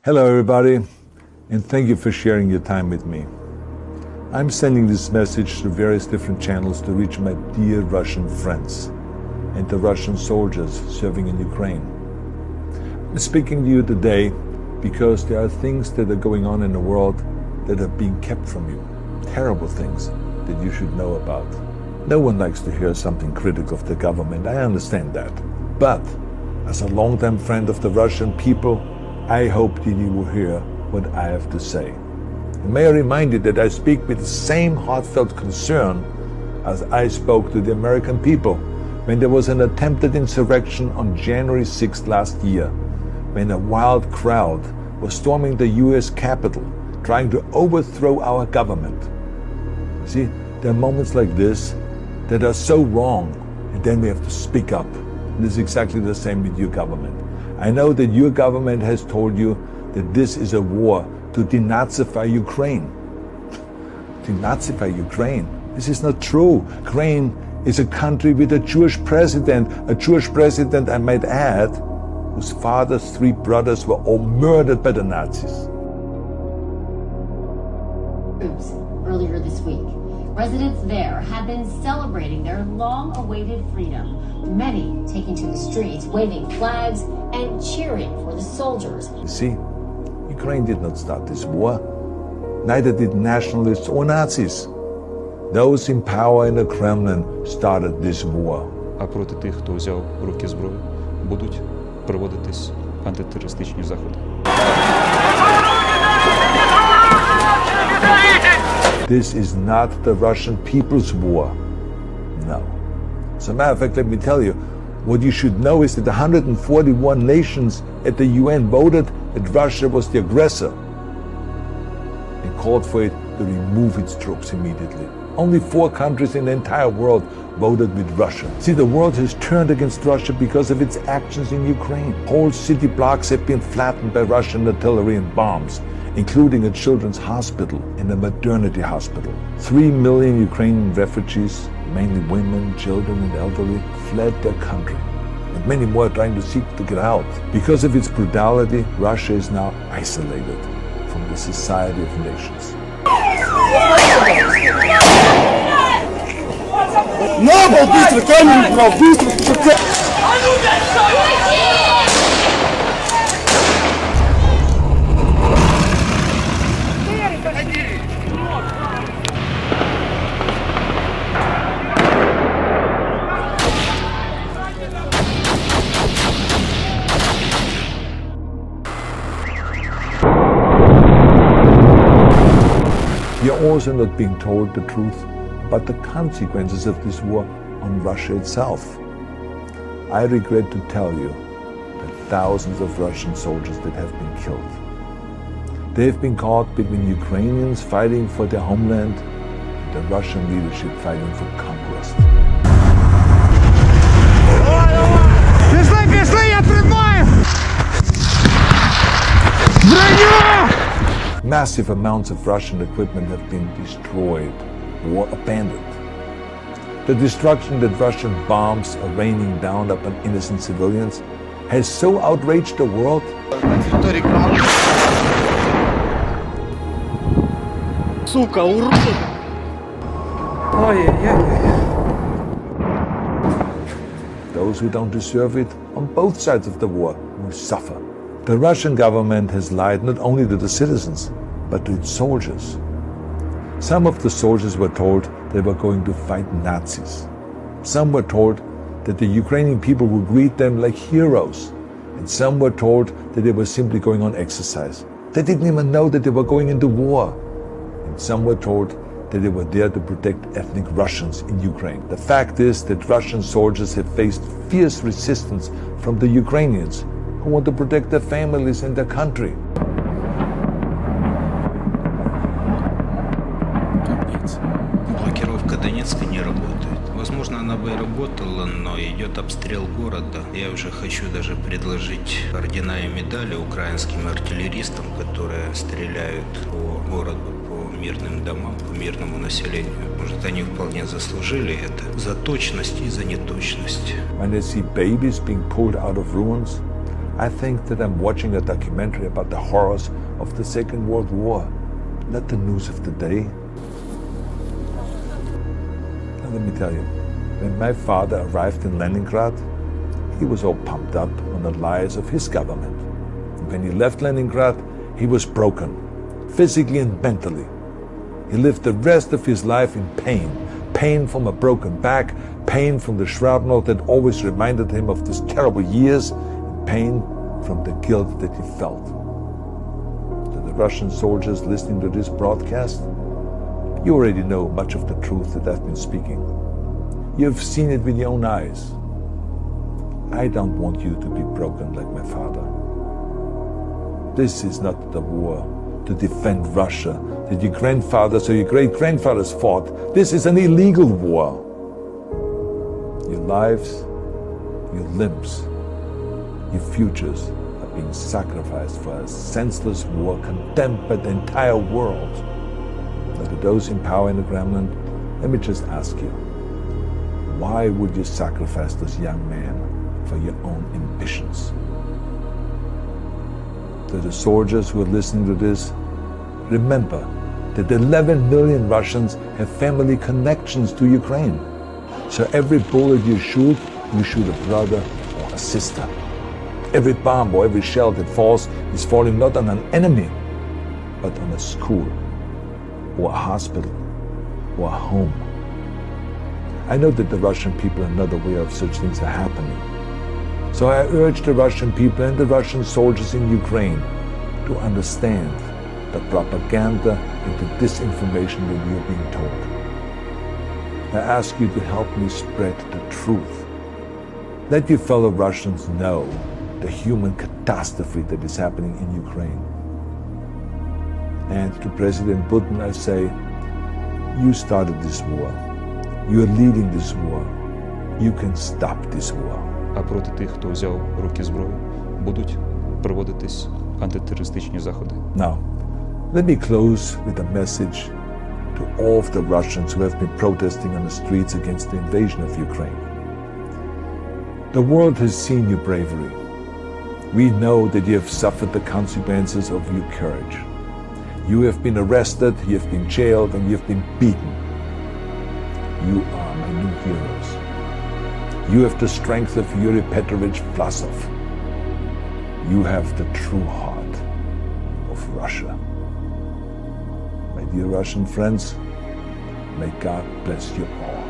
Hello everybody, and thank you for sharing your time with me. I'm sending this message to various different channels to reach my dear Russian friends and the Russian soldiers serving in Ukraine. I'm speaking to you today because there are things that are going on in the world that are being kept from you. Terrible things that you should know about. No one likes to hear something critical of the government, I understand that. But as a longtime friend of the Russian people, I hope that you will hear what I have to say. And may I remind you that I speak with the same heartfelt concern as I spoke to the American people when there was an attempted insurrection on January 6th last year, when a wild crowd was storming the US Capitol, trying to overthrow our government. See, there are moments like this that are so wrong, and then we have to speak up. And this is exactly the same with your government. I know that your government has told you that this is a war to denazify Ukraine. Denazify Ukraine? This is not true. Ukraine is a country with a Jewish president, I might add, whose father's 3 brothers were all murdered by the Nazis. Earlier this week, residents there have been celebrating their long-awaited freedom. Many taking to the streets, waving flags and cheering for the soldiers. You see, Ukraine did not start this war. Neither did nationalists or Nazis. Those in power in the Kremlin started this war. А проти тих, хто взяв в руки зброю, будуть проводитись антитерористичні заходи. This is not the Russian people's war. No. As a matter of fact, let me tell you, what you should know is that 141 nations at the UN voted that Russia was the aggressor and called for it to remove its troops immediately. Only 4 countries in the entire world voted with Russia. See, the world has turned against Russia because of its actions in Ukraine. Whole city blocks have been flattened by Russian artillery and bombs, including a children's hospital and a maternity hospital. 3 million Ukrainian refugees, mainly women, children, and elderly, fled their country. And many more are trying to seek to get out. Because of its brutality, Russia is now isolated from the Society of Nations. We are also not being told the truth about the consequences of this war on Russia itself. I regret to tell you that thousands of Russian soldiers that have been killed. They have been caught between Ukrainians fighting for their homeland and the Russian leadership fighting for conquest. Massive amounts of Russian equipment have been destroyed or abandoned. The destruction that Russian bombs are raining down upon innocent civilians has so outraged the world. Сука, урод! Those who don't deserve it on both sides of the war will suffer. The Russian government has lied not only to the citizens, but to its soldiers. Some of the soldiers were told they were going to fight Nazis. Some were told that the Ukrainian people would greet them like heroes. And some were told that they were simply going on exercise. They didn't even know that they were going into war. And some were told that they were there to protect ethnic Russians in Ukraine. The fact is that Russian soldiers have faced fierce resistance from the Ukrainians who want to protect their families and their country. Блокировка Донецка не работает. Возможно, она бы и работала, но идет обстрел города. Я уже хочу даже предложить ордена и медали украинским артиллеристам, которые стреляют по городу, по мирным домам, по мирному населению. Может, они вполне заслужили это за точность и за неточность. When they see babies being pulled out of ruins, I think that I'm watching a documentary about the horrors of the Second World War, not the news of the day. Now let me tell you, when my father arrived in Leningrad, he was all pumped up on the lies of his government. And when he left Leningrad, he was broken, physically and mentally. He lived the rest of his life in pain. Pain from a broken back, pain from the shrapnel that always reminded him of those terrible years, and pain from the guilt that he felt. To the Russian soldiers listening to this broadcast, you already know much of the truth that I've been speaking. You've seen it with your own eyes. I don't want you to be broken like my father. This is not the war to defend Russia that your grandfathers or your great-grandfathers fought. This is an illegal war. Your lives, your limbs, your futures are being sacrificed for a senseless war condemned by the entire world. Now, to those in power in the Kremlin, let me just ask you, why would you sacrifice those young men for your own ambitions? To the soldiers who are listening to this, remember that 11 million Russians have family connections to Ukraine. So every bullet you shoot a brother or a sister. Every bomb or every shell that falls is falling not on an enemy, but on a school, or a hospital, or a home. I know that the Russian people are not aware of such things are happening. So I urge the Russian people and the Russian soldiers in Ukraine to understand the propaganda and the disinformation that you're being told. I ask you to help me spread the truth. Let your fellow Russians know the human catastrophe that is happening in Ukraine. And to President Putin I say, you started this war. You are leading this war. You can stop this war. А проти тих, хто взяв в руки зброю, будуть проводитись антитерористичні заходи. Now, let me close with a message to all of the Russians who have been protesting on the streets against the invasion of Ukraine. The world has seen your bravery. We know that you have suffered the consequences of your courage. You have been arrested, you have been jailed, and you have been beaten. You are my new heroes. You have the strength of Yuri Petrovich Vlasov. You have the true heart of Russia. My dear Russian friends, may God bless you all.